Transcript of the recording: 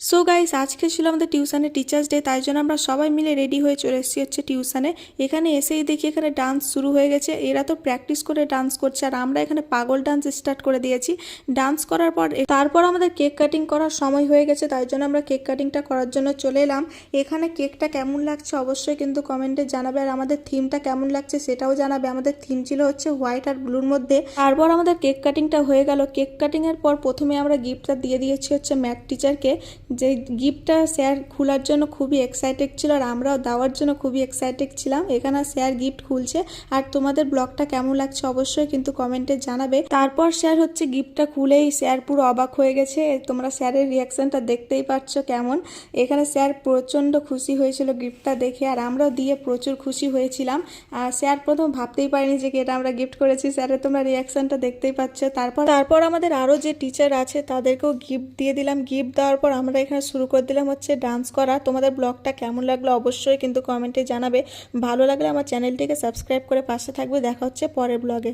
So guys, আজকে ছিল আমাদের টিউশনে টিচার্স ডে, তাই জন্য আমরা সবাই মিলে রেডি হয়ে চলে এসেছি হচ্ছে টিউশনে। এখানে এসেই দেখি এখানে ডান্স শুরু হয়ে গেছে। এরা তো প্র্যাকটিস করে ডান্স করছে আর আমরা এখানে পাগল ডান্স স্টার্ট করে দিয়েছি। ডান্স করার পর তারপর আমাদের কেক কাটিং করার সময় হয়ে গেছে, তাই জন্য আমরা কেক কাটিংটা করার জন্য চলে এলাম। এখানে কেকটা কেমন লাগছে অবশ্যই কিন্তু কমেন্টে জানাবে, আর আমাদের থিমটা কেমন লাগছে সেটাও জানাবে। আমাদের থিম ছিল হচ্ছে হোয়াইট আর ব্লুর মধ্যে। তারপর আমাদের কেক কাটিংটা হয়ে গেল। কেক কাটিং এর পর প্রথমে আমরা গিফটটা দিয়ে দিয়েছি হচ্ছে ম্যাথ টিচারকে, যে গিফটটা স্যার খোলার জন্য খুবই এক্সাইটেড ছিল আর আমরাও দেওয়ার জন্য খুবই এক্সাইটেড ছিলাম। এখানে স্যার গিফট খুলছে আর তোমাদের ব্লগটা কেমন লাগছে অবশ্যই কিন্তু কমেন্টে জানাবে। তারপর স্যার হচ্ছে গিফটটা খুলেই স্যার পুরো অবাক হয়ে গেছে। তোমরা স্যারের রিয়াকশনটা দেখতেই পাচ্ছ কেমন। এখানে স্যার প্রচণ্ড খুশি হয়েছিল গিফটটা দেখে, আর আমরাও দিয়ে প্রচুর খুশি হয়েছিলাম। আর স্যার প্রথম ভাবতেই পারিনি যে এটা আমরা গিফট করেছি। স্যারের তোমরা রিয়াকশনটা দেখতেই পাচ্ছ। তারপর আমাদের আরও যে টিচার আছে তাদেরকেও গিফট দিয়ে দিলাম। গিফট দেওয়ার পর আমরা এখানে শুরু করে দিলাম হচ্ছে ডান্স করা। তোমাদের ব্লগটা কেমন লাগলো অবশ্যই কিন্তু কমেন্টে জানাবে। ভালো লাগলে আমার চ্যানেলটিকে সাবস্ক্রাইব করে পাশে থাকবে। দেখা হচ্ছে পরের ব্লগে।